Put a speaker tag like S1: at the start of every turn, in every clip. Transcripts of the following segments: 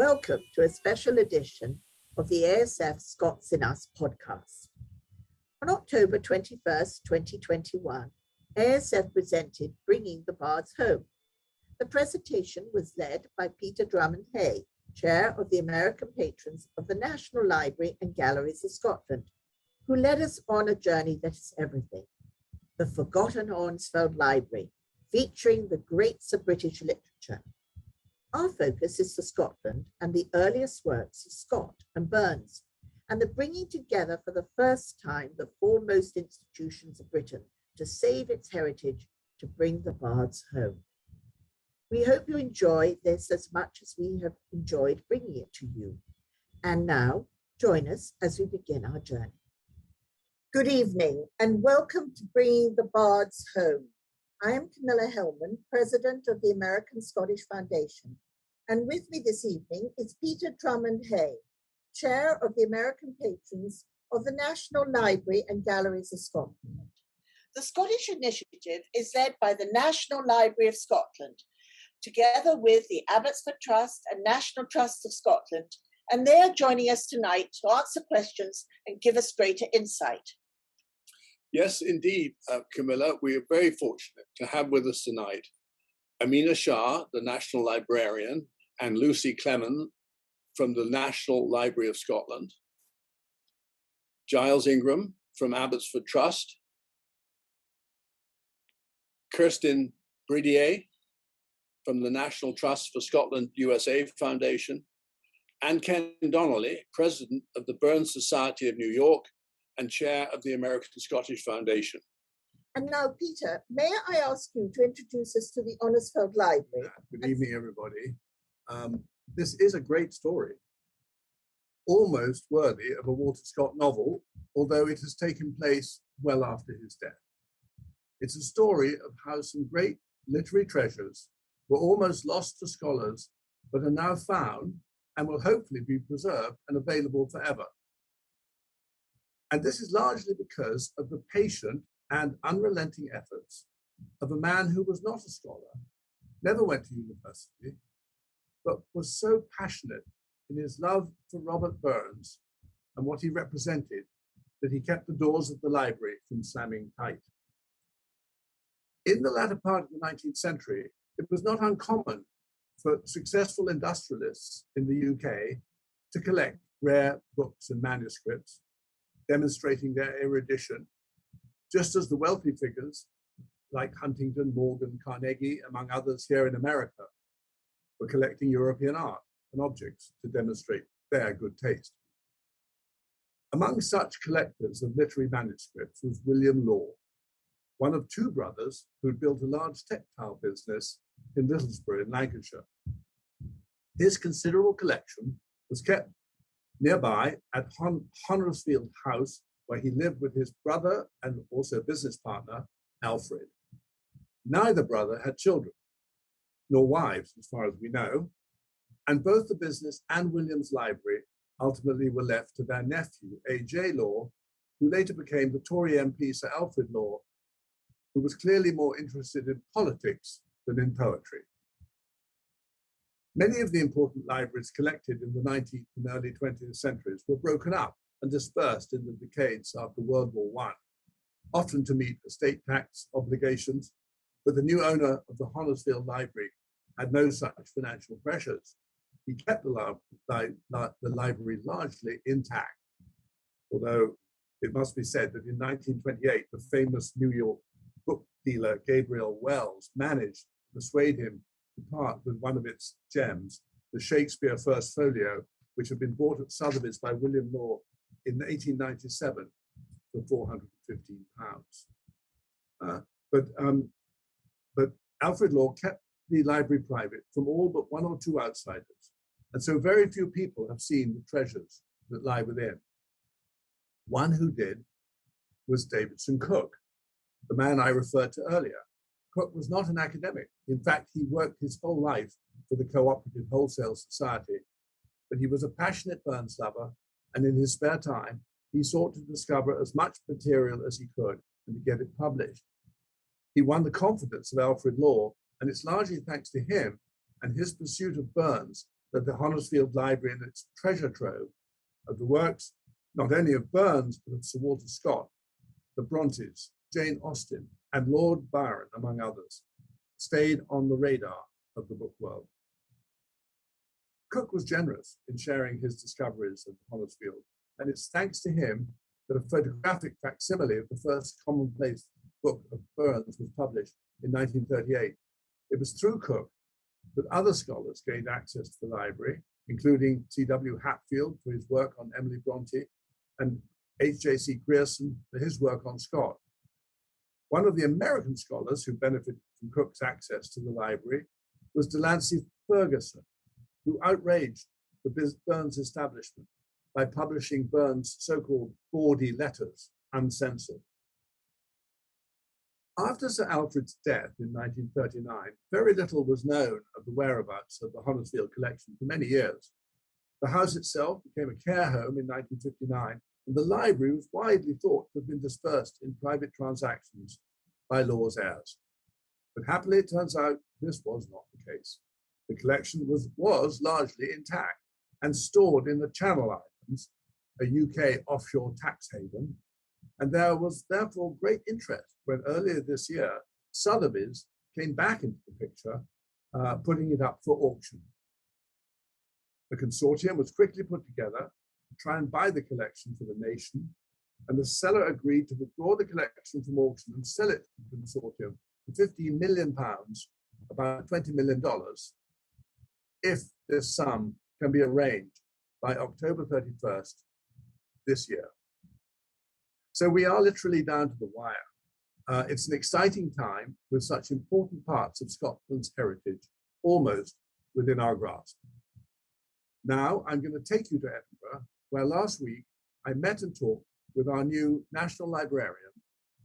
S1: Welcome to a special edition of the ASF Scots in Us podcast. On October 21st, 2021, ASF presented Bringing the Bards Home. The presentation was led by Peter Drummond Hay, Chair of the American Patrons of the National Library and Galleries of Scotland, who led us on a journey that is everything. The Forgotten Honresfield Library, featuring the greats of British literature. Our focus is for Scotland and the earliest works of Scott and Burns, and the bringing together for the first time the foremost institutions of Britain to save its heritage, to bring the Bards home. We hope you enjoy this as much as we have enjoyed bringing it to you. And now, join us as we begin our journey. Good evening and welcome to Bringing the Bards Home. I am Camilla Hellman, President of the American Scottish Foundation, and with me this evening is Peter Drummond Hay, Chair of the American Patrons of the National Library and Galleries of Scotland. The Scottish initiative is led by the National Library of Scotland, together with the Abbotsford Trust and National Trust of Scotland, and they are joining us tonight to answer questions and give us greater insight.
S2: Yes, indeed, Camilla. We are very fortunate to have with us tonight Amina Shah, the National Librarian, and Lucy Clement from the National Library of Scotland, Giles Ingram from Abbotsford Trust, Kirsten Bridier from the National Trust for Scotland USA Foundation, and Ken Donnelly, President of the Burns Society of New York and Chair of the American Scottish Foundation.
S1: And now, Peter, may I ask you to introduce us to the Honresfield Library?
S3: Good evening, everybody. This is a great story, almost worthy of a Walter Scott novel, although it has taken place well after his death. It's a story of how some great literary treasures were almost lost to scholars, but are now found and will hopefully be preserved and available forever. And this is largely because of the patient and unrelenting efforts of a man who was not a scholar, never went to university, but was so passionate in his love for Robert Burns and what he represented that he kept the doors of the library from slamming tight. In the latter part of the 19th century, it was not uncommon for successful industrialists in the UK to collect rare books and manuscripts, demonstrating their erudition, just as the wealthy figures like Huntington, Morgan, Carnegie, among others here in America, were collecting European art and objects to demonstrate their good taste. Among such collectors of literary manuscripts was William Law, one of two brothers who'd built a large textile business in Littlesborough in Lancashire. His considerable collection was kept nearby at Honresfield House, where he lived with his brother and also business partner, Alfred. Neither brother had children, nor wives, as far as we know, and both the business and William's library ultimately were left to their nephew, A.J. Law, who later became the Tory MP Sir Alfred Law, who was clearly more interested in politics than in poetry. Many of the important libraries collected in the 19th and early 20th centuries were broken up and dispersed in the decades after World War I, often to meet estate tax obligations, but the new owner of the Honresfield Library had no such financial pressures. He kept the library largely intact, although it must be said that in 1928, the famous New York book dealer Gabriel Wells managed to persuade him to part with one of its gems, the Shakespeare First Folio, which had been bought at Sotheby's by William Law in 1897 for £415. But Alfred Law kept the library private from all but one or two outsiders, and so very few people have seen the treasures that lie within. One who did was Davidson Cook, the man I referred to earlier. Cook was not an academic. In fact, he worked his whole life for the Cooperative Wholesale Society, but he was a passionate Burns lover, and in his spare time, he sought to discover as much material as he could and to get it published. He won the confidence of Alfred Law, and it's largely thanks to him and his pursuit of Burns that the Honresfield Library and its treasure trove of the works, not only of Burns, but of Sir Walter Scott, the Brontës, Jane Austen, and Lord Byron, among others, stayed on the radar of the book world. Cook was generous in sharing his discoveries of Honresfield, and it's thanks to him that a photographic facsimile of the first commonplace book of Burns was published in 1938. It was through Cook that other scholars gained access to the library, including C.W. Hatfield for his work on Emily Bronte and H.J.C. Grierson for his work on Scott. One of the American scholars who benefited from Cook's access to the library was Delancey Ferguson, who outraged the Burns establishment by publishing Burns' so-called bawdy letters, uncensored. After Sir Alfred's death in 1939, very little was known of the whereabouts of the Honresfield collection for many years. The house itself became a care home in 1959, and the library was widely thought to have been dispersed in private transactions by Law's heirs. But happily, it turns out this was not the case. The collection was largely intact and stored in the Channel Islands, a UK offshore tax haven, and there was therefore great interest when earlier this year, Sotheby's came back into the picture, putting it up for auction. The consortium was quickly put together to try and buy the collection for the nation, and the seller agreed to withdraw the collection from auction and sell it to the consortium for £15 million, about $20 million, if this sum can be arranged by October 31st this year. So we are literally down to the wire. It's an exciting time with such important parts of Scotland's heritage almost within our grasp. Now I'm going to take you to Edinburgh, where last week I met and talked with our new National Librarian,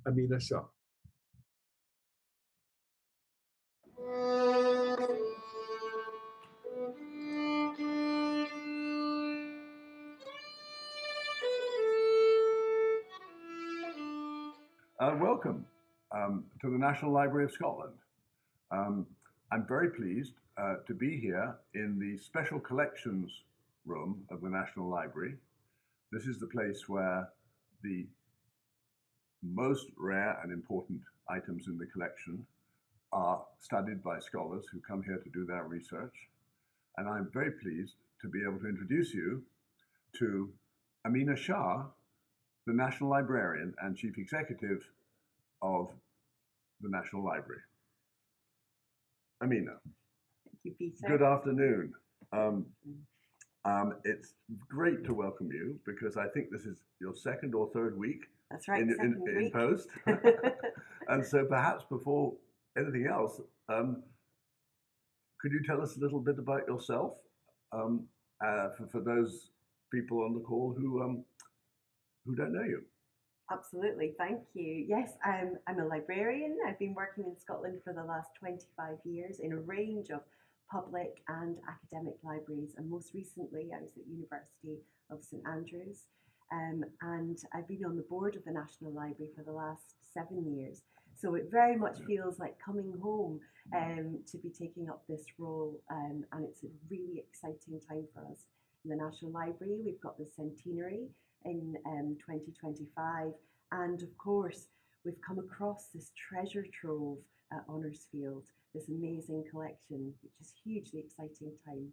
S3: Amina Shah. Welcome to the National Library of Scotland. I'm very pleased to be here in the Special Collections room of the National Library. This is the place where the most rare and important items in the collection are studied by scholars who come here to do their research. And I'm very pleased to be able to introduce you to Amina Shah, the National Librarian and Chief Executive of the National Library. Amina.
S4: Thank you, Peter.
S3: Good afternoon. It's great to welcome you because I think this is your second or third week.
S4: That's right,
S3: in post. And so perhaps before anything else, could you tell us a little bit about yourself for those people on the call who don't know you?
S4: Absolutely, thank you. Yes, I'm a librarian. I've been working in Scotland for the last 25 years in a range of public and academic libraries, and most recently I was at University of St Andrews, and I've been on the board of the National Library for the last 7 years. So it very much feels like coming home to be taking up this role, and it's a really exciting time for us in the National Library. We've got the centenary in 2025, and of course we've come across this treasure trove at Honresfield, this amazing collection, which is a hugely exciting time.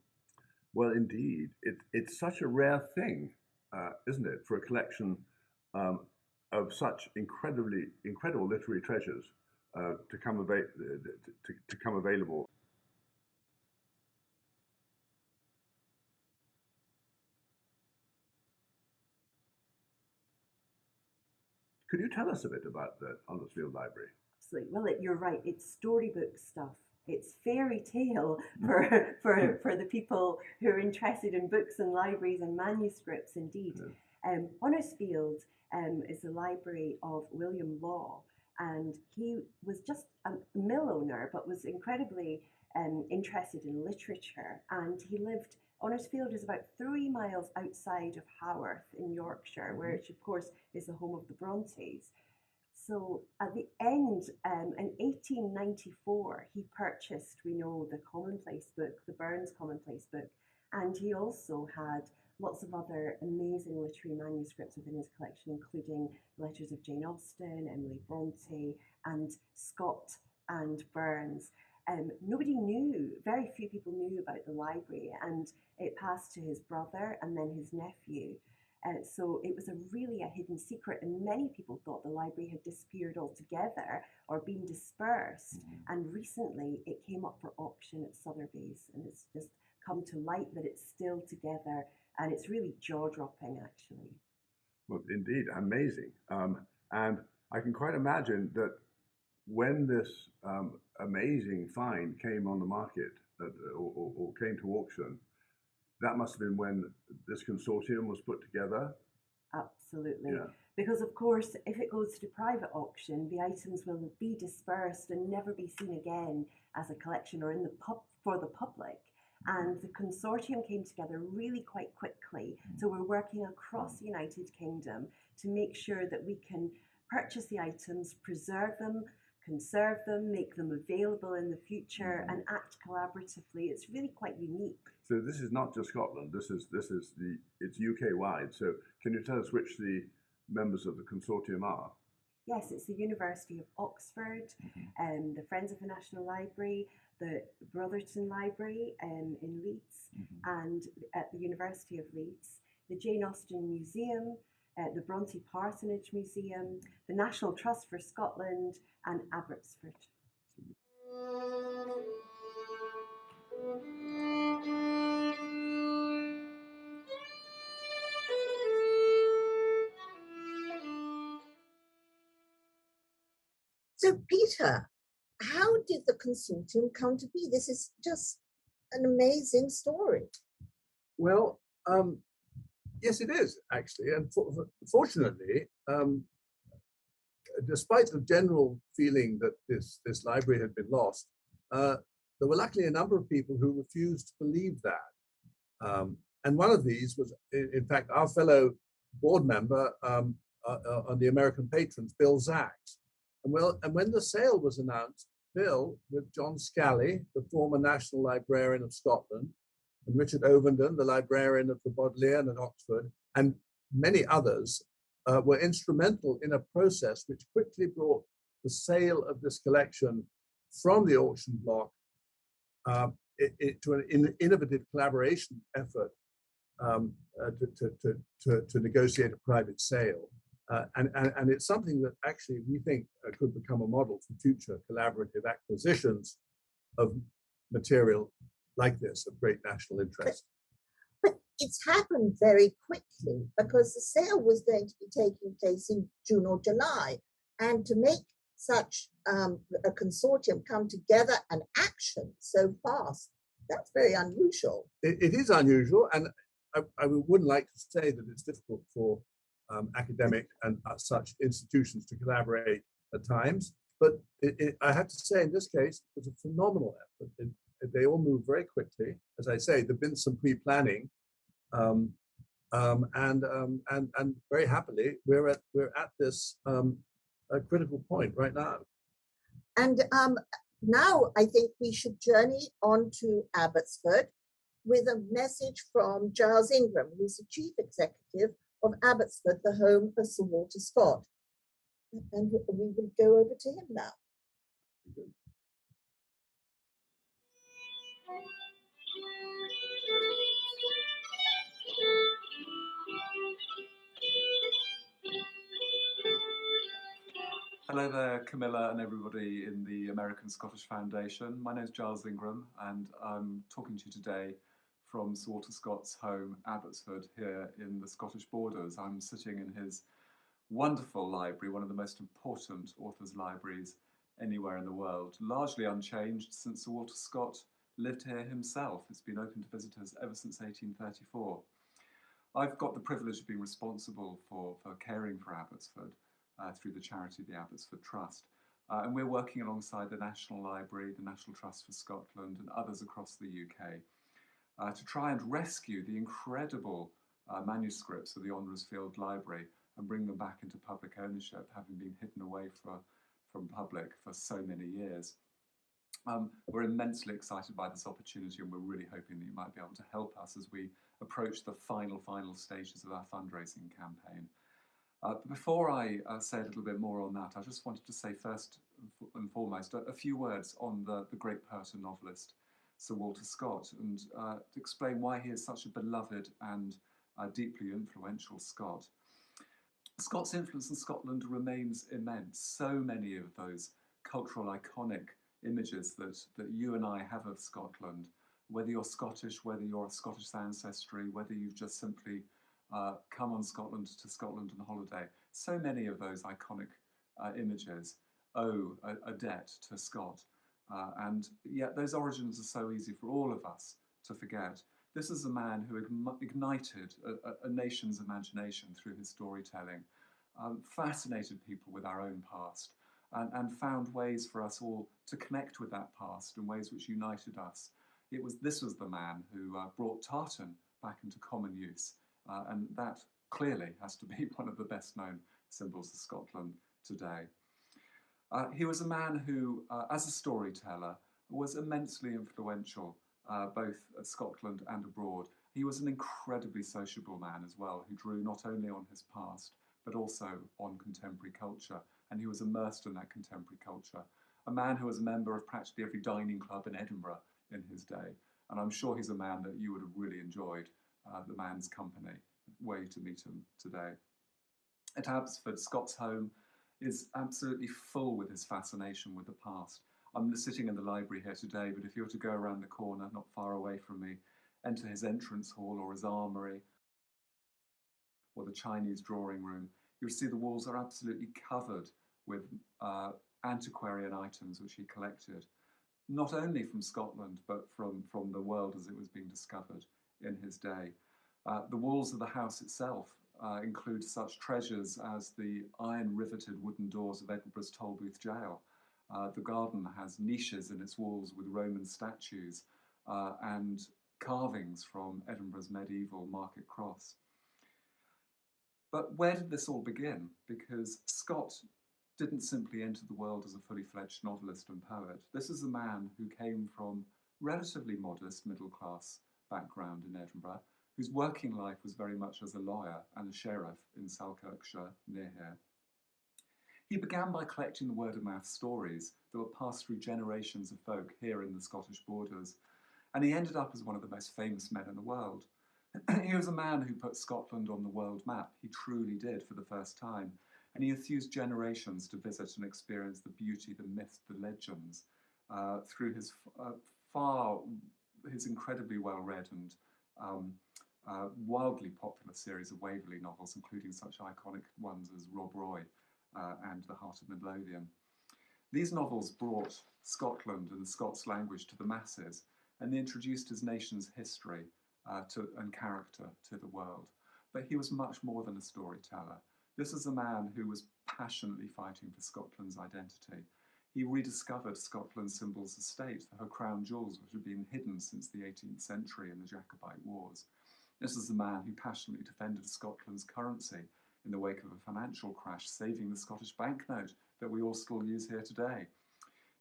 S3: Well, indeed, it's such a rare thing, isn't it, for a collection of such incredible literary treasures to come available. Could you tell us a bit about the Honresfield Library?
S4: Absolutely. Well, you're right. It's storybook stuff. It's fairy tale for the people who are interested in books and libraries and manuscripts, indeed. Yeah. Honresfield is the library of William Law, and he was just a mill owner, but was incredibly interested in literature. And he lived, Honresfield is about 3 miles outside of Haworth in Yorkshire, which of course is the home of the Brontës. So at the end, in 1894, he purchased, we know, the commonplace book, the Burns commonplace book, And he also had lots of other amazing literary manuscripts within his collection, including letters of Jane Austen, Emily Bronte, and Scott and Burns. Nobody knew, very few people knew about the library, and it passed to his brother and then his nephew. So it was really a hidden secret, and many people thought the library had disappeared altogether or been dispersed. And recently it came up for auction at Sotheby's, and it's just come to light that it's still together, and it's really jaw-dropping, actually.
S3: Well, indeed, amazing. And I can quite imagine that when this amazing find came on the market or came to auction, that must have been when this consortium was put together.
S4: Absolutely.
S3: Yeah.
S4: Because, of course, if it goes to private auction, the items will be dispersed and never be seen again as a collection or in the for the public. And the consortium came together really quite quickly. So we're working across the United Kingdom to make sure that we can purchase the items, preserve them, conserve them, make them available in the future, and act collaboratively. It's really quite unique.
S3: So this is not just Scotland. It's UK wide. So can you tell us which the members of the consortium are?
S4: Yes, it's the University of Oxford, the Friends of the National Library, the Brotherton Library in Leeds, and at the University of Leeds, the Jane Austen Museum, the Bronte Parsonage Museum, the National Trust for Scotland, and Abbotsford.
S1: So, Peter, how did the consortium come to be? This is just an amazing story.
S3: Well, yes, it is actually, and fortunately, despite the general feeling that this library had been lost, there were luckily a number of people who refused to believe that. And one of these was, in fact, our fellow board member on the American Patrons, Bill Zacks. And when the sale was announced, Bill, with John Scally, the former National Librarian of Scotland, and Richard Ovenden, the librarian of the Bodleian at Oxford, and many others, were instrumental in a process which quickly brought the sale of this collection from the auction block to an innovative collaboration effort to negotiate a private sale. And it's something that actually we think could become a model for future collaborative acquisitions of material like this of great national interest.
S1: But it's happened very quickly because the sale was going to be taking place in June or July. And to make such a consortium come together and action so fast, that's very unusual.
S3: It is unusual, and I wouldn't like to say that it's difficult for academic and such institutions to collaborate at times, but I have to say in this case, it was a phenomenal effort. They all moved very quickly. As I say, there've been some pre-planning, and very happily, we're at this critical point right now.
S1: And now I think we should journey on to Abbotsford with a message from Giles Ingram, who's the Chief Executive of Abbotsford, the home of Sir Walter Scott. And we will go over to him now.
S5: Hello there, Camilla and everybody in the American Scottish Foundation. My name is Giles Ingram, and I'm talking to you today from Sir Walter Scott's home, Abbotsford, here in the Scottish Borders. I'm sitting in his wonderful library, one of the most important authors' libraries anywhere in the world, largely unchanged since Sir Walter Scott lived here himself. It's been open to visitors ever since 1834. I've got the privilege of being responsible for caring for Abbotsford through the charity, the Abbotsford Trust. And we're working alongside the National Library, the National Trust for Scotland, and others across the UK to try and rescue the incredible manuscripts of the Honresfield Library and bring them back into public ownership, having been hidden away from public for so many years. We're immensely excited by this opportunity, and we're really hoping that you might be able to help us as we approach the final stages of our fundraising campaign. But before I say a little bit more on that, I just wanted to say first and foremost a few words on the great poet and novelist Sir Walter Scott, and to explain why he is such a beloved and deeply influential Scot. Scott's influence in Scotland remains immense. So many of those cultural iconic images that you and I have of Scotland, whether you're Scottish, whether you're of Scottish ancestry, whether you've just simply come to Scotland on holiday, so many of those iconic images owe a debt to Scott. And yet those origins are so easy for all of us to forget. This is a man who ignited a nation's imagination through his storytelling, fascinated people with our own past, and found ways for us all to connect with that past in ways which united us. This was the man who brought tartan back into common use, and that clearly has to be one of the best known symbols of Scotland today. He was a man who, as a storyteller, was immensely influential, both at Scotland and abroad. He was an incredibly sociable man as well, who drew not only on his past, but also on contemporary culture, and he was immersed in that contemporary culture. A man who was a member of practically every dining club in Edinburgh in his day, and I'm sure he's a man that you would have really enjoyed the man's company, were you to meet him today. At Abbotsford, Scott's home is absolutely full with his fascination with the past. I'm sitting in the library here today, but if you were to go around the corner, not far away from me, enter his entrance hall or his armoury, or the Chinese drawing room, you'll see the walls are absolutely covered with antiquarian items which he collected, not only from Scotland, but from the world as it was being discovered in his day. The walls of the house itself include such treasures as the iron-riveted wooden doors of Edinburgh's Tolbooth Jail. The garden has niches in its walls with Roman statues and carvings from Edinburgh's medieval market cross. But where did this all begin? Because Scott didn't simply enter the world as a fully fledged novelist and poet. This is a man who came from relatively modest middle-class background in Edinburgh, whose working life was very much as a lawyer and a sheriff in Selkirkshire near here. He began by collecting the word-of-mouth stories that were passed through generations of folk here in the Scottish borders, and he ended up as one of the most famous men in the world. He was a man who put Scotland on the world map. He truly did for the first time, and he enthused generations to visit and experience the beauty, the myth, the legends through his his incredibly well-read and wildly popular series of Waverley novels, including such iconic ones as Rob Roy and The Heart of Midlothian. These novels brought Scotland and the Scots language to the masses, and they introduced his nation's history and character to the world. But he was much more than a storyteller. This is a man who was passionately fighting for Scotland's identity. He rediscovered Scotland's symbols of state, her crown jewels, which had been hidden since the 18th century in the Jacobite Wars. This is the man who passionately defended Scotland's currency in the wake of a financial crash, saving the Scottish banknote that we all still use here today.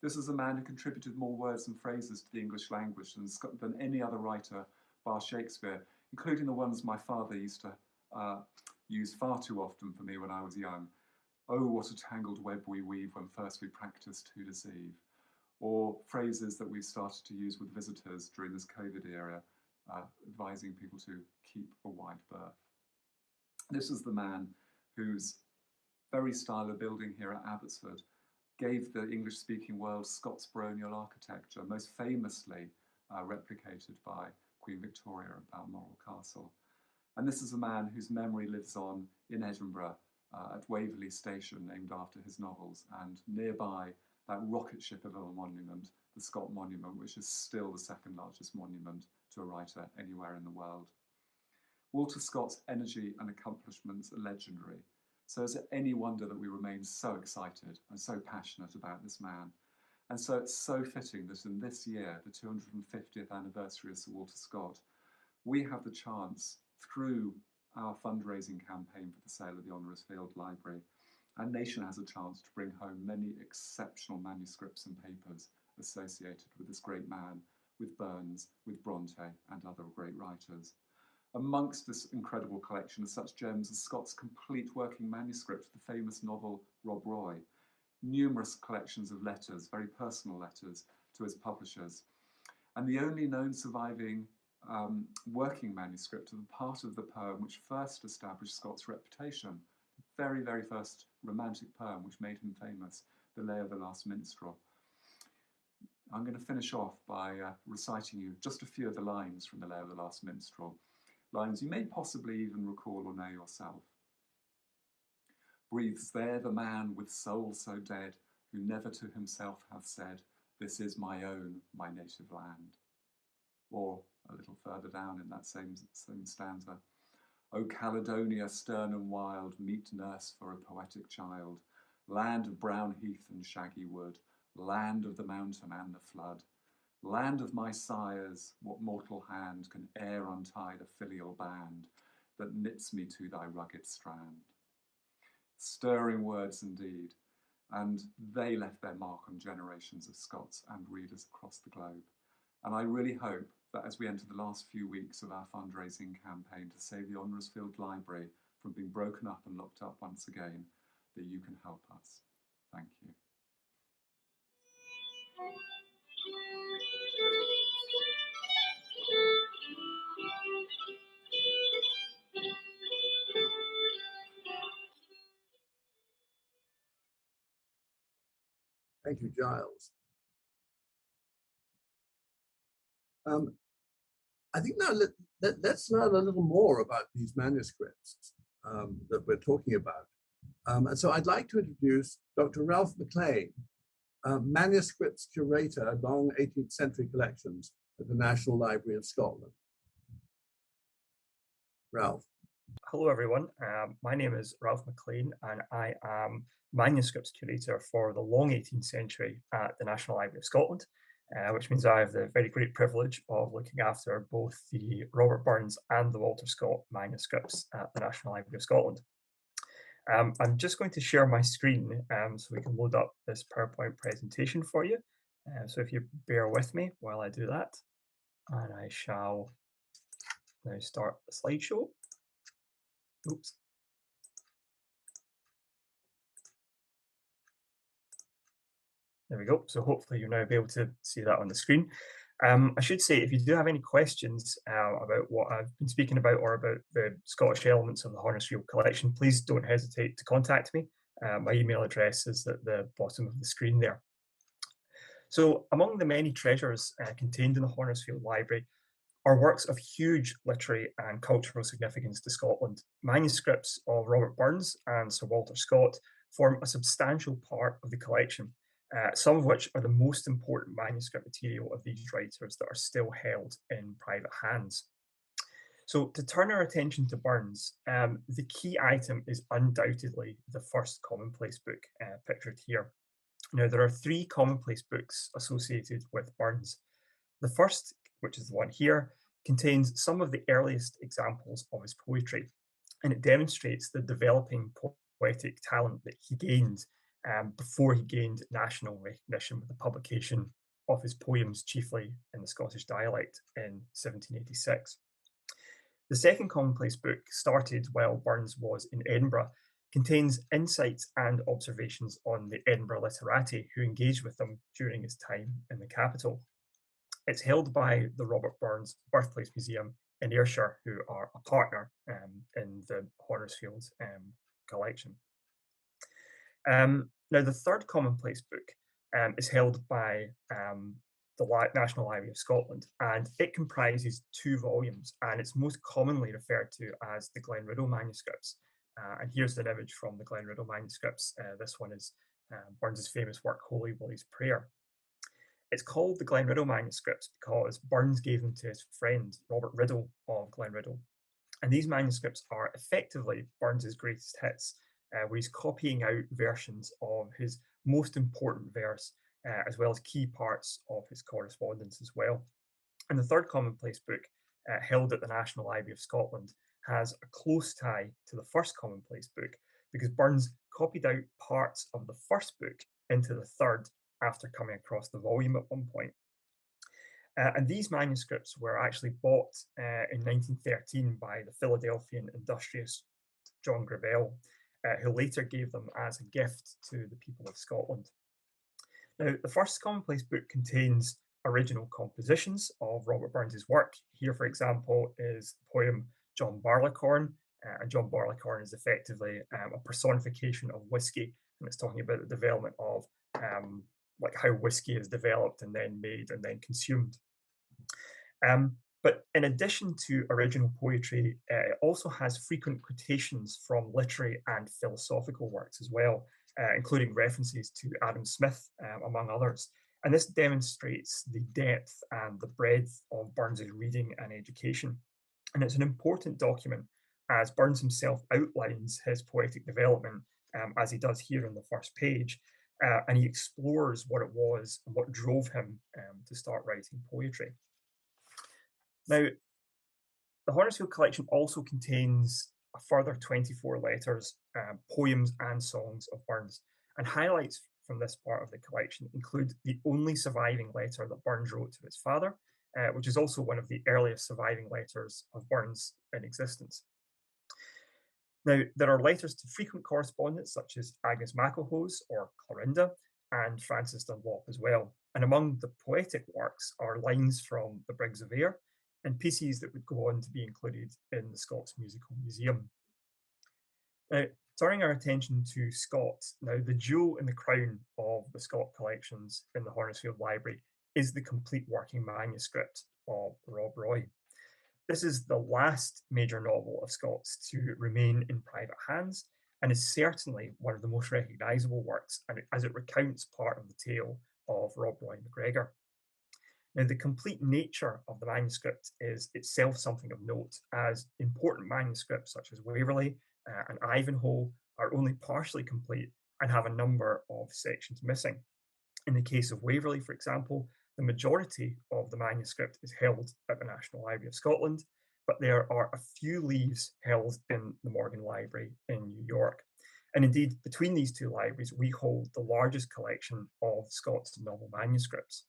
S5: This is a man who contributed more words and phrases to the English language than any other writer bar Shakespeare, including the ones my father used to use far too often for me when I was young. Oh, what a tangled web we weave when first we practice to deceive. Or phrases that we've started to use with visitors during this COVID era, advising people to keep a wide berth. This is the man whose very style of building here at Abbotsford gave the English-speaking world Scots baronial architecture, most famously replicated by Queen Victoria at Balmoral Castle. And this is a man whose memory lives on in Edinburgh at Waverley Station, named after his novels, and nearby that rocket ship of a monument, the Scott Monument, which is still the second largest monument to a writer anywhere in the world. Walter Scott's energy and accomplishments are legendary. So is it any wonder that we remain so excited and so passionate about this man? And so it's so fitting that in this year, the 250th anniversary of Sir Walter Scott, we have the chance, through our fundraising campaign for the sale of the Honresfield Library, our nation has a chance to bring home many exceptional manuscripts and papers associated with this great man, with Burns, with Brontë, and other great writers. Amongst this incredible collection are such gems as Scott's complete working manuscript of the famous novel Rob Roy, numerous collections of letters, very personal letters, to his publishers, and the only known surviving working manuscript of the part of the poem which first established Scott's reputation, the very, very first romantic poem which made him famous, The Lay of the Last Minstrel. I'm going to finish off by reciting you just a few of the lines from The Lay of the Last Minstrel, lines you may possibly even recall or know yourself. Breathes there the man with soul so dead, who never to himself hath said, this is my own, my native land. Or a little further down in that same stanza, O Caledonia, stern and wild, meet nurse for a poetic child, land of brown heath and shaggy wood, land of the mountain and the flood, land of my sires, what mortal hand can e'er untie the filial band that knits me to thy rugged strand? Stirring words indeed, and they left their mark on generations of Scots and readers across the globe. And I really hope that as we enter the last few weeks of our fundraising campaign to save the Honresfield Library from being broken up and locked up once again, that you can help us. Thank you.
S3: Thank you, Giles. I think now let's learn a little more about these manuscripts that we're talking about. And so I'd like to introduce Dr. Ralph McLean, manuscripts curator, long 18th century collections at the National Library of Scotland. Ralph.
S6: Hello, everyone. My name is Ralph McLean, and I am manuscripts curator for the long 18th century at the National Library of Scotland, which means I have the very great privilege of looking after both the Robert Burns and the Walter Scott manuscripts at the National Library of Scotland. I'm just going to share my screen so we can load up this PowerPoint presentation for you. So if you bear with me while I do that, and I shall now start the slideshow. Oops. There we go. So hopefully you'll now be able to see that on the screen. I should say, if you do have any questions about what I've been speaking about or about the Scottish elements of the Honresfield collection, please don't hesitate to contact me. My email address is at the bottom of the screen there. So among the many treasures contained in the Honresfield Library are works of huge literary and cultural significance to Scotland. Manuscripts of Robert Burns and Sir Walter Scott form a substantial part of the collection, some of which are the most important manuscript material of these writers that are still held in private hands. So to turn our attention to Burns, the key item is undoubtedly the first commonplace book pictured here. Now, there are 3 commonplace books associated with Burns. The first, which is the one here, contains some of the earliest examples of his poetry, and it demonstrates the developing poetic talent that he gained before he gained national recognition with the publication of his poems, chiefly in the Scottish dialect, in 1786. The second commonplace book, started while Burns was in Edinburgh, contains insights and observations on the Edinburgh literati who engaged with them during his time in the capital. It's held by the Robert Burns Birthplace Museum in Ayrshire, who are a partner in the Honresfield collection. Now, the third commonplace book is held by the National Library of Scotland, and it comprises 2 volumes, and it's most commonly referred to as the Glenriddle manuscripts. And here's an image from the Glenriddle manuscripts. This one is Burns's famous work, Holy Willie's Prayer. It's called the Glenriddle manuscripts because Burns gave them to his friend, Robert Riddle of Glenriddle. And these manuscripts are effectively Burns's greatest hits, where he's copying out versions of his most important verse, as well as key parts of his correspondence as well. And the third commonplace book, held at the National Library of Scotland, has a close tie to the first commonplace book because Burns copied out parts of the first book into the third after coming across the volume at one point. And these manuscripts were actually bought in 1913 by the Philadelphian industrialist John Gravel, who later gave them as a gift to the people of Scotland. Now, the first commonplace book contains original compositions of Robert Burns's work. Here, for example, is the poem John Barleycorn, and John Barleycorn is effectively a personification of whiskey, and it's talking about the development of like how whiskey is developed and then made and then consumed. But in addition to original poetry, it also has frequent quotations from literary and philosophical works as well, including references to Adam Smith, among others. And this demonstrates the depth and the breadth of Burns's reading and education. And it's an important document as Burns himself outlines his poetic development, as he does here on the first page, and he explores what it was and what drove him to start writing poetry. Now, the Honresfield collection also contains a further 24 letters, poems and songs of Burns, and highlights from this part of the collection include the only surviving letter that Burns wrote to his father, which is also one of the earliest surviving letters of Burns in existence. Now, there are letters to frequent correspondents such as Agnes MacLehose or Clorinda and Francis Dunlop as well. And among the poetic works are lines from the Briggs of Ayr and pieces that would go on to be included in the Scots Musical Museum. Now, turning our attention to Scott, now the jewel in the crown of the Scott collections in the Honresfield Library is the complete working manuscript of Rob Roy. This is the last major novel of Scott's to remain in private hands and is certainly one of the most recognisable works, as it recounts part of the tale of Rob Roy MacGregor. Now, the complete nature of the manuscript is itself something of note, as important manuscripts such as Waverley and Ivanhoe are only partially complete and have a number of sections missing. In the case of Waverley, for example, the majority of the manuscript is held at the National Library of Scotland, but there are a few leaves held in the Morgan Library in New York. And indeed, between these two libraries, we hold the largest collection of Scott's novel manuscripts.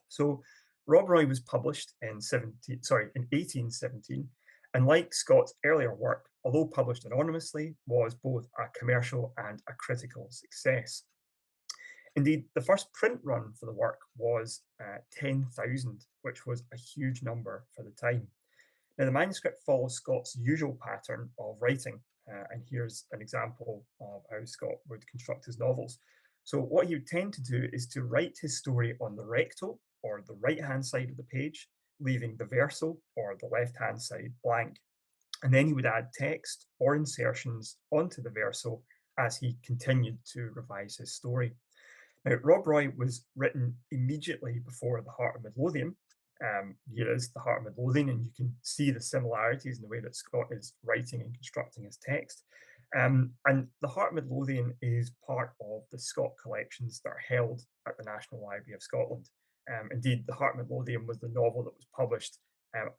S6: So Rob Roy was published in 1817, and like Scott's earlier work, although published anonymously, was both a commercial and a critical success. Indeed, the first print run for the work was 10,000, which was a huge number for the time. Now, the manuscript follows Scott's usual pattern of writing, and here's an example of how Scott would construct his novels. So what he would tend to do is to write his story on the recto, or the right-hand side of the page, leaving the verso, or the left-hand side, blank. And then he would add text or insertions onto the verso as he continued to revise his story. Now, Rob Roy was written immediately before The Heart of Midlothian. Here is The Heart of Midlothian, and you can see the similarities in the way that Scott is writing and constructing his text. And The Heart of Midlothian is part of the Scott collections that are held at the National Library of Scotland. Indeed, The Heart of Midlothian was the novel that was published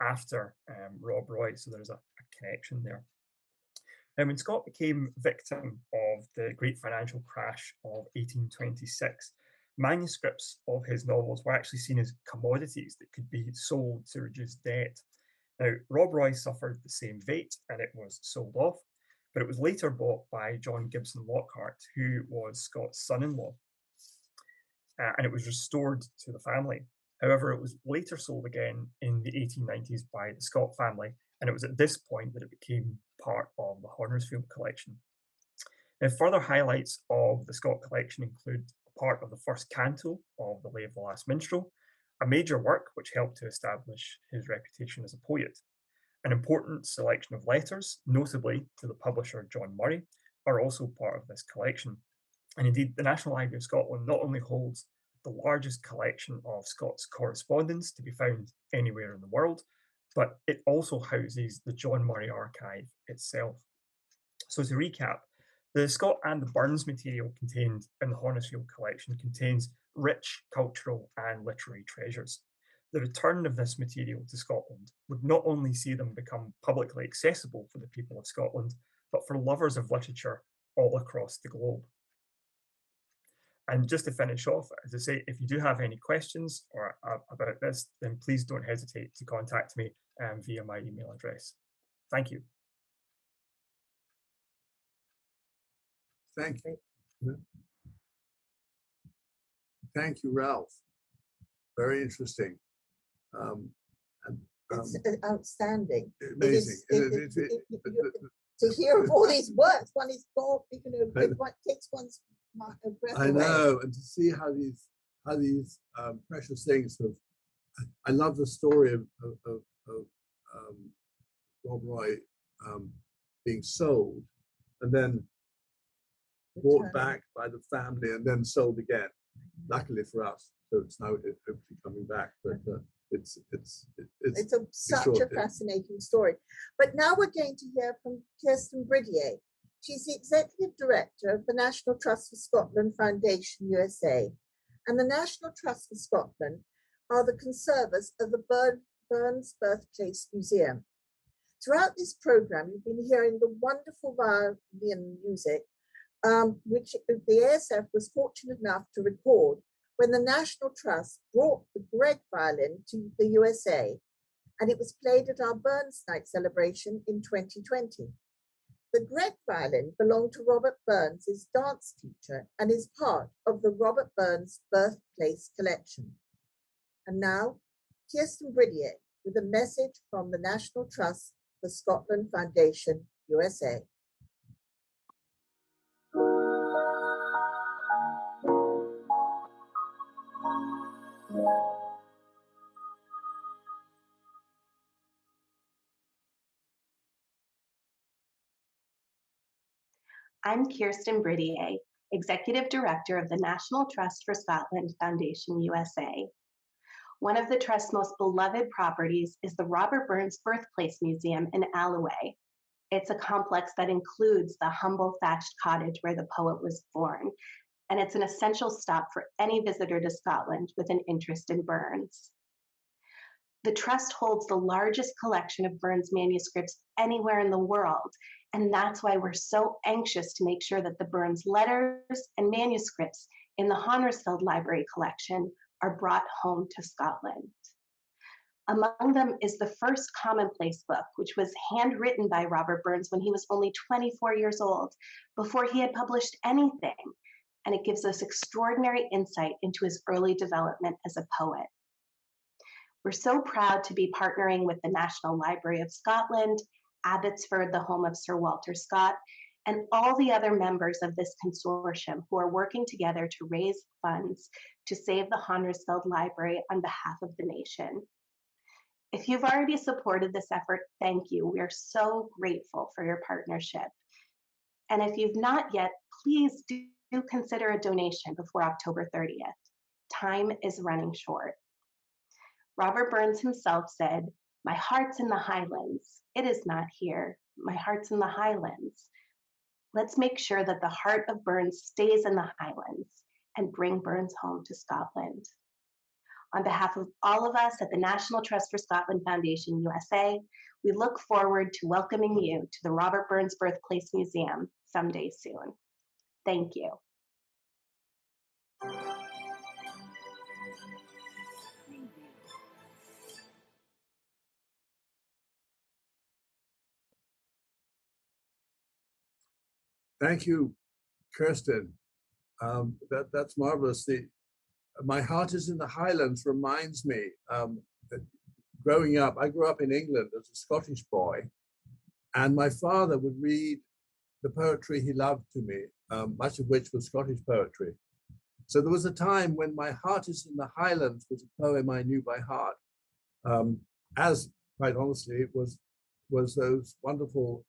S6: after Rob Roy, so there's a connection there. Now, when Scott became victim of the great financial crash of 1826, manuscripts of his novels were actually seen as commodities that could be sold to reduce debt. Now, Rob Roy suffered the same fate and it was sold off, but it was later bought by John Gibson Lockhart, who was Scott's son-in-law, and it was restored to the family. However, it was later sold again in the 1890s by the Scott family, and it was at this point that it became part of the Honresfield collection. Now, further highlights of the Scott collection include part of the first canto of The Lay of the Last Minstrel, a major work which helped to establish his reputation as a poet. An important selection of letters, notably to the publisher John Murray, are also part of this collection. And indeed, the National Library of Scotland not only holds the largest collection of Scots correspondence to be found anywhere in the world, but it also houses the John Murray Archive itself. So to recap, the Scott and the Burns material contained in the Honresfield collection contains rich cultural and literary treasures. The return of this material to Scotland would not only see them become publicly accessible for the people of Scotland, but for lovers of literature all across the globe. And just to finish off, as I say, if you do have any questions or about this, then please don't hesitate to contact me via my email address. Thank you.
S3: Thank you. Thank you, Ralph. Very interesting.
S1: It's outstanding.
S3: Amazing.
S1: To hear of all these works, one is God, it takes one's breath
S3: I
S1: away.
S3: know, and to see how these precious things have. I love the story of Rob Roy being sold and then bought back by the family and then sold again. Luckily for us, so it's now hopefully coming back. But it's
S1: such a fascinating story. But now we're going to hear from Kirsten Bridier. She's the Executive Director of the National Trust for Scotland Foundation USA. And the National Trust for Scotland are the conservators of the Burns Birthplace Museum. Throughout this program, you've been hearing the wonderful violin music, which the ASF was fortunate enough to record when the National Trust brought the Gregg violin to the USA, and it was played at our Burns Night celebration in 2020. The Gregg violin belonged to Robert Burns' dance teacher and is part of the Robert Burns Birthplace collection. And now, Kirsten Bridier with a message from the National Trust for Scotland Foundation, USA.
S7: I'm Kirsten Bridier, Executive Director of the National Trust for Scotland Foundation USA. One of the Trust's most beloved properties is the Robert Burns Birthplace Museum in Alloway. It's a complex that includes the humble thatched cottage where the poet was born, and it's an essential stop for any visitor to Scotland with an interest in Burns. The Trust holds the largest collection of Burns manuscripts anywhere in the world, and that's why we're so anxious to make sure that the Burns letters and manuscripts in the Honresfield Library collection are brought home to Scotland. Among them is the first commonplace book, which was handwritten by Robert Burns when he was only 24 years old, before he had published anything, and it gives us extraordinary insight into his early development as a poet. We're so proud to be partnering with the National Library of Scotland, Abbotsford, the home of Sir Walter Scott, and all the other members of this consortium who are working together to raise funds to save the Honresfield Library on behalf of the nation. If you've already supported this effort, thank you. We are so grateful for your partnership. And if you've not yet, please do consider a donation before October 30th. Time is running short. Robert Burns himself said, "My heart's in the Highlands. It is not here. My heart's in the Highlands." Let's make sure that the heart of Burns stays in the Highlands and bring Burns home to Scotland. On behalf of all of us at the National Trust for Scotland Foundation USA, we look forward to welcoming you to the Robert Burns Birthplace Museum someday soon. Thank you.
S3: Thank you, Kirsten. That's marvelous. My heart is in the Highlands reminds me that growing up, I grew up in England as a Scottish boy, and my father would read the poetry he loved to me, much of which was Scottish poetry. So there was a time when My Heart is in the Highlands was a poem I knew by heart, as quite honestly it was those wonderful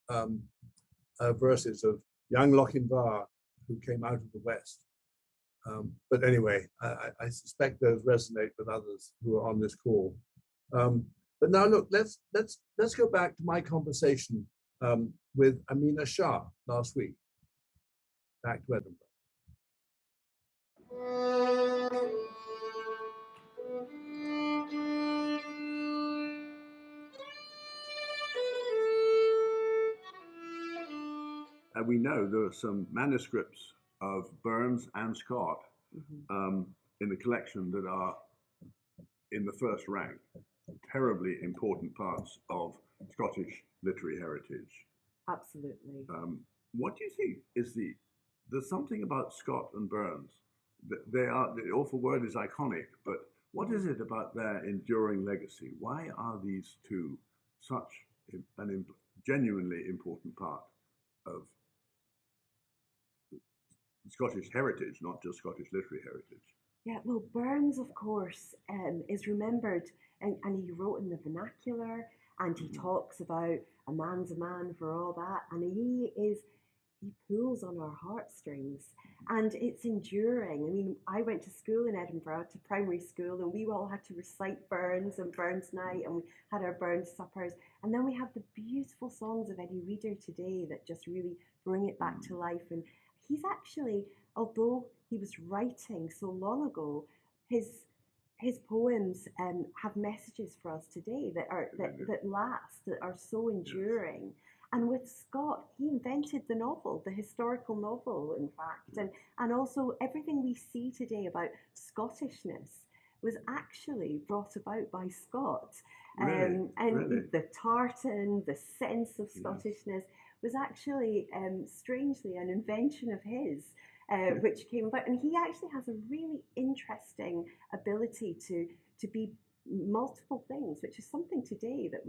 S3: verses of young Lochinvar who came out of the West. But anyway, I suspect those resonate with others who are on this call. But now look, let's go back to my conversation with Amina Shah last week. Back to Edinburgh. We know there are some manuscripts of Burns and Scott in the collection that are in the first rank, terribly important parts of Scottish literary heritage.
S4: Absolutely.
S3: What do you think is there's something about Scott and Burns. The awful word is iconic, but what is it about their enduring legacy? Why are these two such an genuinely important part of Scottish heritage, not just Scottish literary heritage?
S4: Yeah, well, Burns, of course, is remembered, and he wrote in the vernacular, and he talks about a man's a man for all that, and he pulls on our heartstrings, and it's enduring. I mean, I went to school in Edinburgh, to primary school, and we all had to recite Burns and Burns Night, and we had our Burns suppers, and then we have the beautiful songs of Eddie Reader today that just really bring it back to life. And he's actually, although he was writing so long ago, his poems have messages for us today that last, that are so enduring. And with Scott, he invented the novel, the historical novel, in fact, and also everything we see today about Scottishness was actually brought about by Scott.
S3: Really?
S4: The tartan, the sense of Scottishness was actually, strangely, an invention of his. Which came about, and he actually has a really interesting ability to be multiple things, which is something today that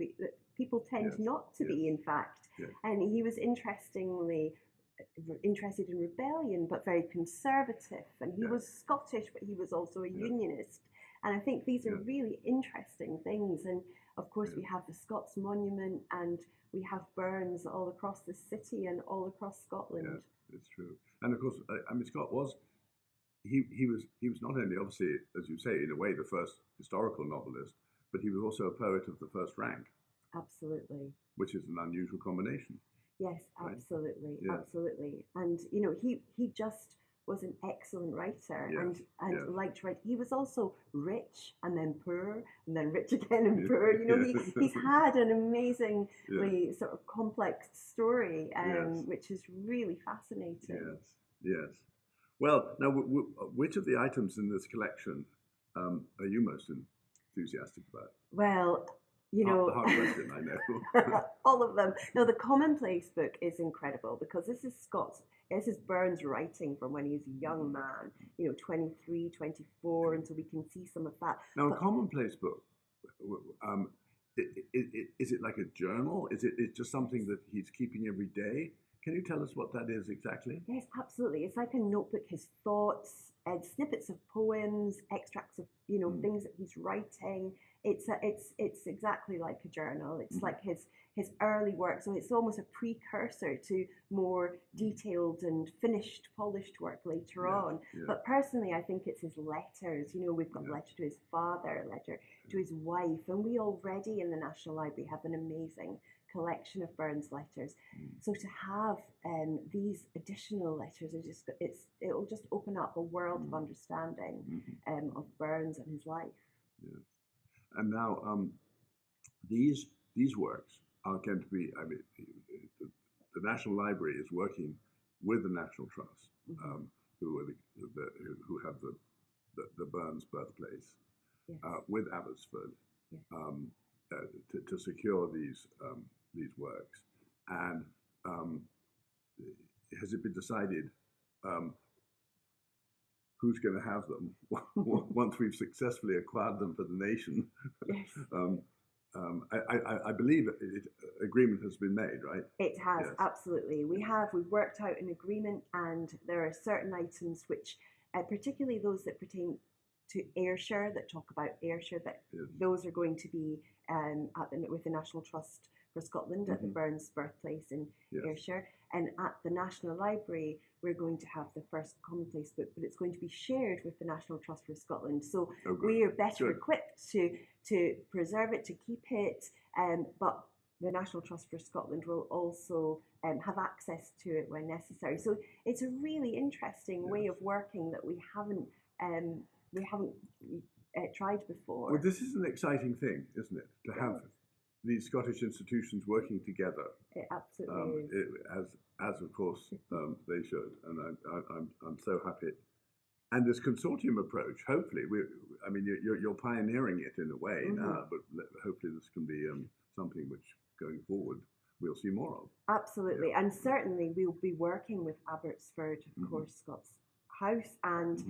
S4: people tend not to be, in fact. And he was interested in rebellion, but very conservative, and he was Scottish, but he was also a unionist. And I think these are really interesting things. And of course, we have the Scots Monument, and we have Burns all across the city and all across Scotland.
S3: Yes, it's true. And of course, I mean, Scott was not only, obviously, as you say, in a way, the first historical novelist, but he was also a poet of the first rank.
S4: Absolutely.
S3: Which is an unusual combination.
S4: Yes, absolutely,
S3: right?
S4: Absolutely. And he just was an excellent writer, and liked to write. He was also rich and then poor and then rich again and poor. He's had an amazingly sort of complex story, which is really fascinating.
S3: Yes. Well, now, which of the items in this collection are you most enthusiastic about?
S4: Well,
S3: hard question, I know.
S4: All of them. No, the Commonplace book is incredible, because this is Burns writing from when he was a young man, 23, 24, and so we can see some of that.
S3: Now, a Commonplace book, is it like a journal? Is it just something that he's keeping every day? Can you tell us what that is exactly?
S4: Yes, absolutely. It's like a notebook, his thoughts, snippets of poems, extracts of things that he's writing. It's exactly like a journal. It's like his early work, so it's almost a precursor to more detailed and finished, polished work later on. But personally, I think it's his letters. We've got a letter to his father, a letter to his wife, and we already in the National Library have an amazing collection of Burns letters. So to have these additional letters it'll just open up a world of understanding of Burns and his life.
S3: Yes. And now these works are going to be, I mean, the National Library is working with the National Trust, who have the Burns Birthplace, with Abbotsford, to secure these works. And has it been decided who's going to have them once we've successfully acquired them for the nation?
S4: Yes.
S3: I believe agreement has been made, right?
S4: It has, absolutely. We've worked out an agreement, and there are certain items which, particularly those that pertain to Ayrshire, that talk about Ayrshire, that those are going to be with the National Trust for Scotland at the Burns Birthplace in Ayrshire. And at the National Library, we're going to have the first Commonplace book, but it's going to be shared with the National Trust for Scotland. So we are better equipped to preserve it, to keep it, but the National Trust for Scotland will also have access to it when necessary. So it's a really interesting way of working that we haven't tried before.
S3: Well, this is an exciting thing, isn't it? To have these Scottish institutions working together.
S4: It absolutely is.
S3: As of course they should, and I'm so happy And this consortium approach, hopefully, I mean, you're pioneering it in a way now, but hopefully this can be something which, going forward, we'll see more of.
S4: Absolutely, and certainly we'll be working with Abbotsford, of course, Scots House, and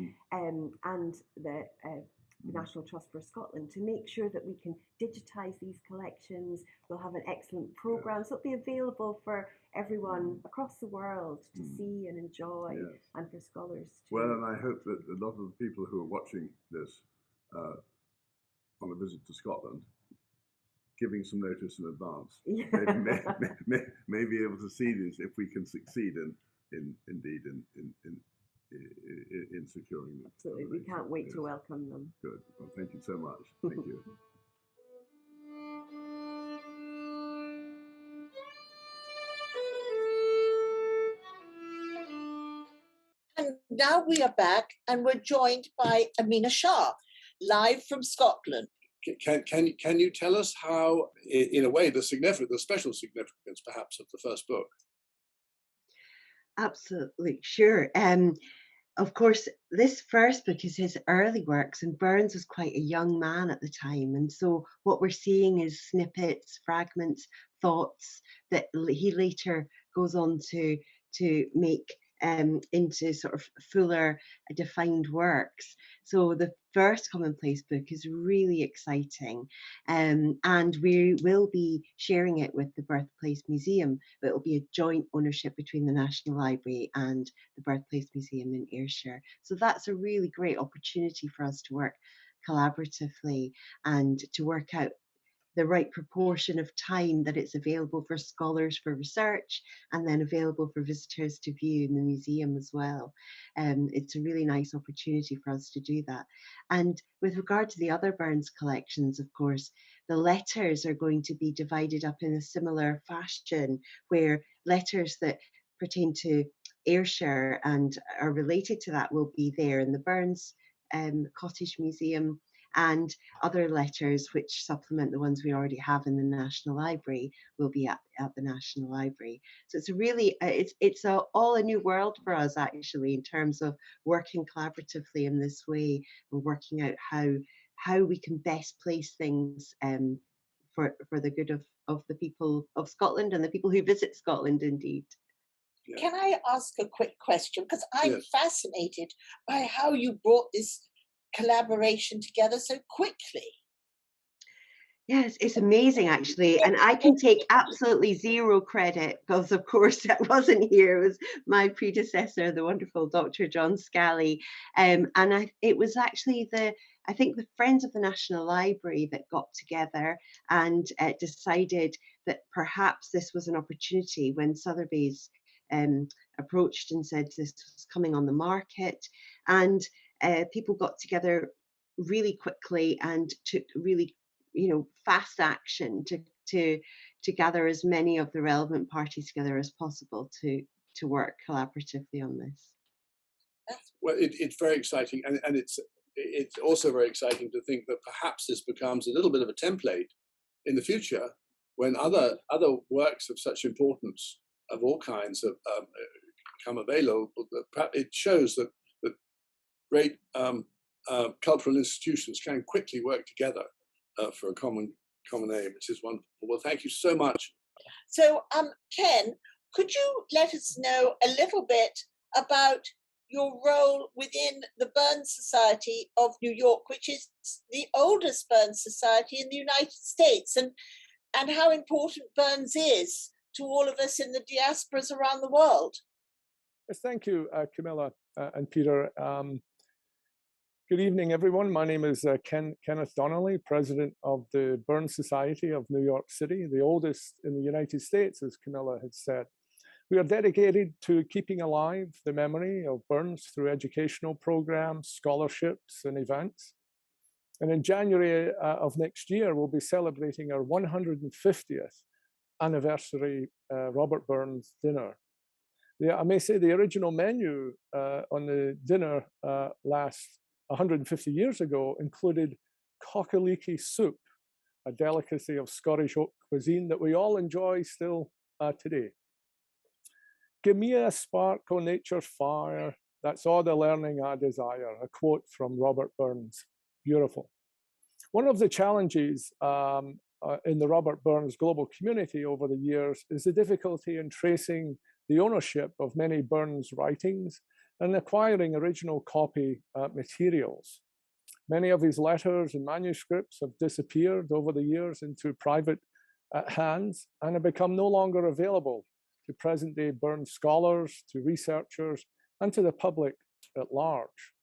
S4: the National Trust for Scotland to make sure that we can digitise these collections. We'll have an excellent programme, so it'll be available for everyone across the world to see and enjoy, and for scholars too.
S3: Well, and I hope that a lot of the people who are watching this on a visit to Scotland, giving some notice in advance, may be able to see this if we can succeed in securing them.
S4: Absolutely, we can't wait to welcome them.
S3: Good. Well, thank you so much. Thank you.
S1: And now we are back, and we're joined by Amina Shah, live from Scotland.
S2: Can you tell us how, in a way, the special significance, perhaps, of the first book?
S8: Absolutely, sure. Of course, this first book is his early works, and Burns was quite a young man at the time. And so what we're seeing is snippets, fragments, thoughts that he later goes on to make into sort of fuller defined works. So the first Commonplace book is really exciting, and we will be sharing it with the Birthplace Museum, but it will be a joint ownership between the National Library and the Birthplace Museum in Ayrshire. So that's a really great opportunity for us to work collaboratively and to work out the right proportion of time that it's available for scholars for research and then available for visitors to view in the museum as well. It's a really nice opportunity for us to do that. And with regard to the other Burns collections, of course, the letters are going to be divided up in a similar fashion, where letters that pertain to Ayrshire and are related to that will be there in the Burns Cottage Museum, and other letters which supplement the ones we already have in the National Library will be at the National Library. So it's a really, it's all a new world for us actually, in terms of working collaboratively in this way and working out how we can best place things for the good of the people of Scotland and the people who visit Scotland indeed.
S1: Yeah. Can I ask a quick question? Because I'm fascinated by how you brought this collaboration together so quickly.
S8: Yes, it's amazing actually, and I can take absolutely zero credit because of course I wasn't here. It was my predecessor, the wonderful Dr. John Scally, and it was actually I think the Friends of the National Library that got together and decided that perhaps this was an opportunity when Sotheby's approached and said this was coming on the market, and people got together really quickly and took really fast action to gather as many of the relevant parties together as possible to work collaboratively on this.
S2: Well, it's very exciting, and it's also very exciting to think that perhaps this becomes a little bit of a template in the future when other works of such importance of all kinds have become available. It shows that great cultural institutions can quickly work together for a common aim, which is wonderful. Well, thank you so much.
S1: So, Ken, could you let us know a little bit about your role within the Burns Society of New York, which is the oldest Burns Society in the United States, and how important Burns is to all of us in the diasporas around the world?
S9: Yes, thank you, Camilla and Peter. Good evening, everyone. My name is Kenneth Donnelly, president of the Burns Society of New York City, the oldest in the United States, as Camilla had said. We are dedicated to keeping alive the memory of Burns through educational programs, scholarships, and events. And in January of next year, we'll be celebrating our 150th anniversary Robert Burns dinner. I may say the original menu on the dinner last 150 years ago included cockaliki soup, a delicacy of Scottish cuisine that we all enjoy still today. Give me a spark, O nature's fire, That's all the learning I desire, a quote from Robert Burns. Beautiful. One of the challenges in the Robert Burns global community over the years is the difficulty in tracing the ownership of many Burns writings and acquiring original copy materials. Many of his letters and manuscripts have disappeared over the years into private hands and have become no longer available to present-day Burns scholars, to researchers, and to the public at large.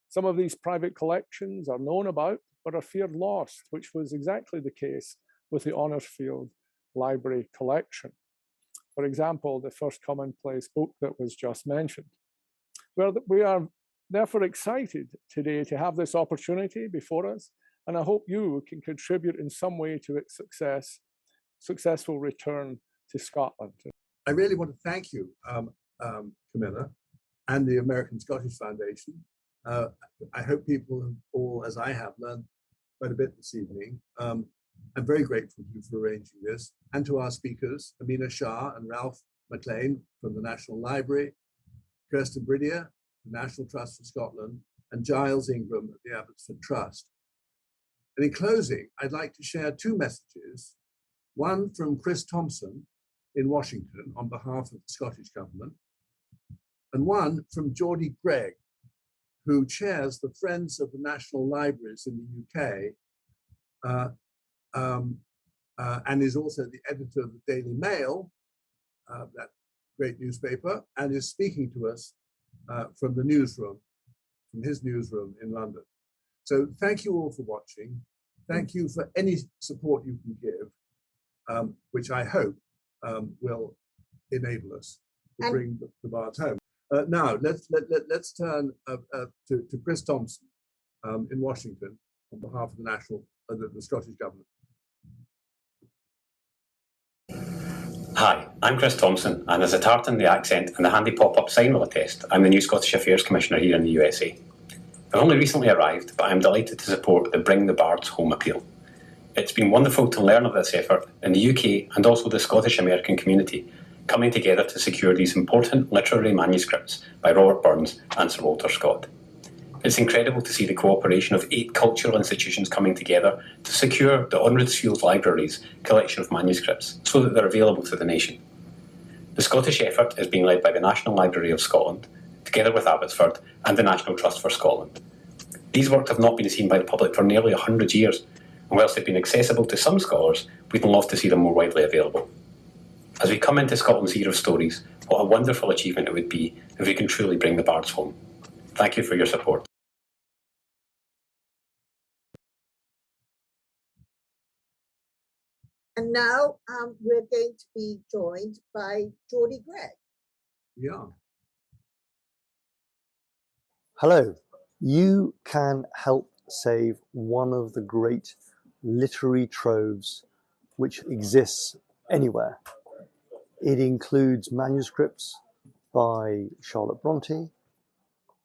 S9: Some of these private collections are known about, but are feared lost, which was exactly the case with the Honresfield Library collection. For example, the first commonplace book that was just mentioned. Well, we are therefore excited today to have this opportunity before us, and I hope you can contribute in some way to its successful return to Scotland.
S3: I really want to thank you, Camilla, and the American Scottish Foundation. I hope people have all, as I have, learned quite a bit this evening. I'm very grateful to you for arranging this, and to our speakers, Amina Shah and Ralph McLean from the National Library, Kirsten Bridier, the National Trust for Scotland, and Giles Ingram of the Abbotsford Trust. And in closing, I'd like to share two messages, one from Chris Thompson in Washington on behalf of the Scottish Government, and one from Geordie Gregg, who chairs the Friends of the National Libraries in the UK, and is also the editor of the Daily Mail, that great newspaper, and is speaking to us from the newsroom, from his newsroom in London. So thank you all for watching. Thank you for any support you can give, which I hope will enable us to bring the Bards home. Now let's turn to Chris Thompson in Washington on behalf of the Scottish Government.
S10: Hi, I'm Chris Thompson, and as a tartan, the accent, and the handy pop-up sign will attest, I'm the new Scottish Affairs Commissioner here in the USA. I've only recently arrived, but I'm delighted to support the Bring the Bards Home appeal. It's been wonderful to learn of this effort in the UK and also the Scottish American community, coming together to secure these important literary manuscripts by Robert Burns and Sir Walter Scott. It's incredible to see the cooperation of 8 cultural institutions coming together to secure the Honresfield Library's collection of manuscripts so that they're available to the nation. The Scottish effort is being led by the National Library of Scotland, together with Abbotsford and the National Trust for Scotland. These works have not been seen by the public for nearly 100 years, and whilst they've been accessible to some scholars, we'd love to see them more widely available. As we come into Scotland's Year of Stories, what a wonderful achievement it would be if we can truly bring the Bards home. Thank you for your support.
S1: And now we're going to be joined by Geordie Gregg.
S3: Yeah.
S11: Hello. You can help save one of the great literary troves which exists anywhere. It includes manuscripts by Charlotte Brontë,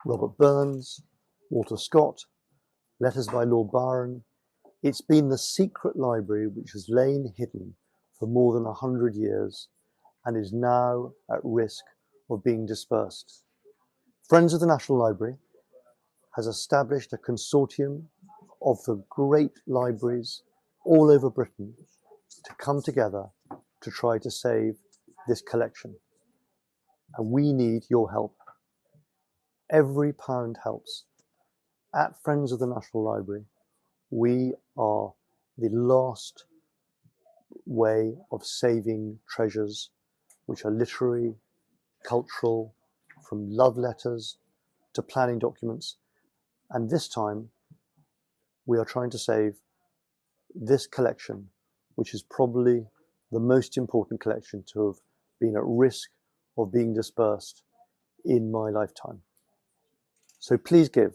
S11: Robert Burns, Walter Scott, letters by Lord Byron. It's been the secret library which has lain hidden for more than 100 years and is now at risk of being dispersed. Friends of the National Library has established a consortium of the great libraries all over Britain to come together to try to save this collection. And we need your help. Every pound helps. At Friends of the National Library, we are the last way of saving treasures which are literary, cultural, from love letters to planning documents. And this time, we are trying to save this collection, which is probably the most important collection to have been at risk of being dispersed in my lifetime. So please give,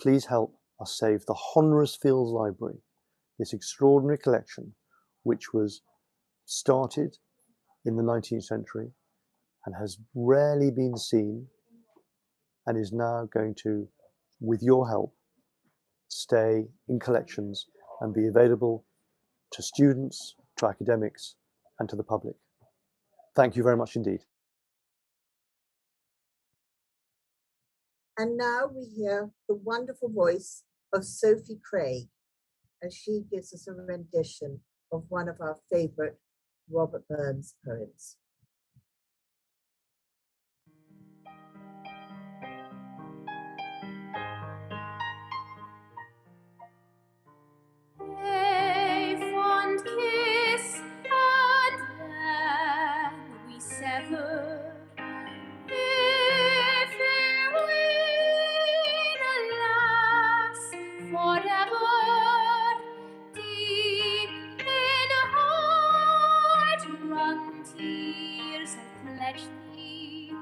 S11: please help us save the Honresfield Library, this extraordinary collection, which was started in the 19th century and has rarely been seen and is now going to, with your help, stay in collections and be available to students, to academics, and to the public. Thank you very much indeed.
S1: And now we hear the wonderful voice of Sophie Craig as she gives us a rendition of one of our favorite Robert Burns poems.
S12: A fond kiss and then we sever. If it will last forever, deep in a heart run tears and pledge thee,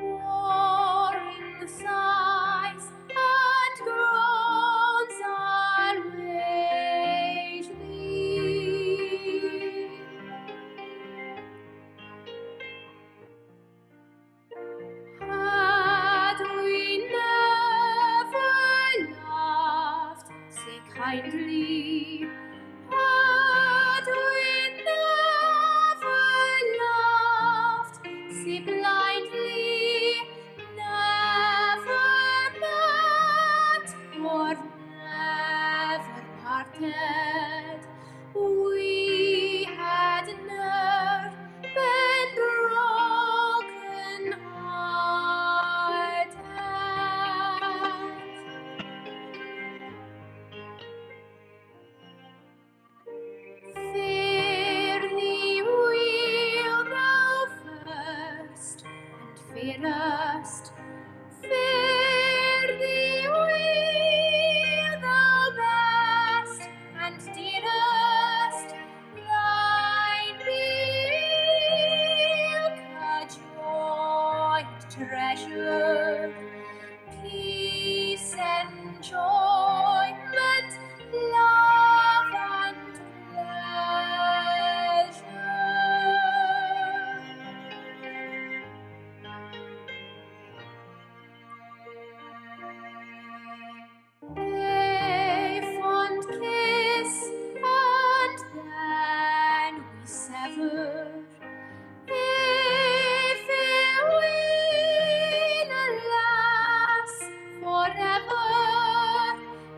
S12: warring sighs and groans I'll wage thee. Had we never loved so kindly, had we never loved so blindly, never met or never parted, we had ne'er been broken hearted. Fare thee weel thou first and fairest, fare thee weel thou best and dearest, thine ilk a joy and treasure, peace, enjoyment, love and pleasure. A fond kiss and then we sever. If it will last forever,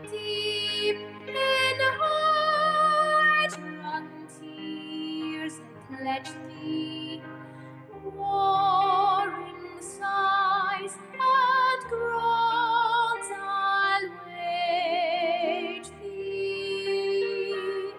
S12: deep in heart run tears and pledge thee, warring sighs and groans I'll wage thee.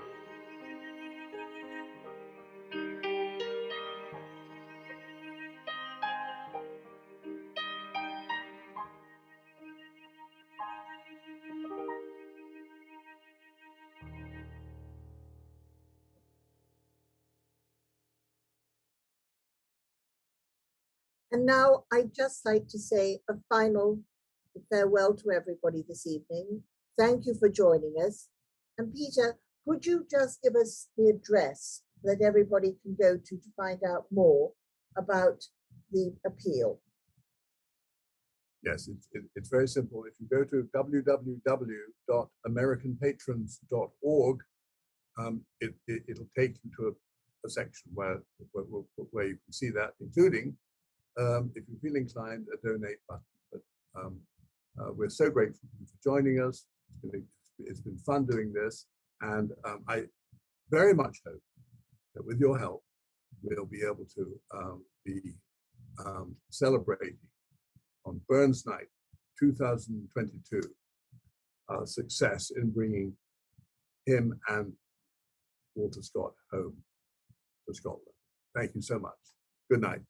S1: And now I'd just like to say a final farewell to everybody this evening. Thank you for joining us. And Peter, could you just give us the address that everybody can go to find out more about the appeal?
S3: Yes, it's very simple. If you go to www.americanpatrons.org, it'll take you to a section where you can see that, including, if you feel inclined, a donate button. But we're so grateful for joining us. It's been fun doing this, and I very much hope that with your help, we'll be able to be celebrating on Burns Night 2022 success in bringing him and Walter Scott home to Scotland. Thank you so much. Good night.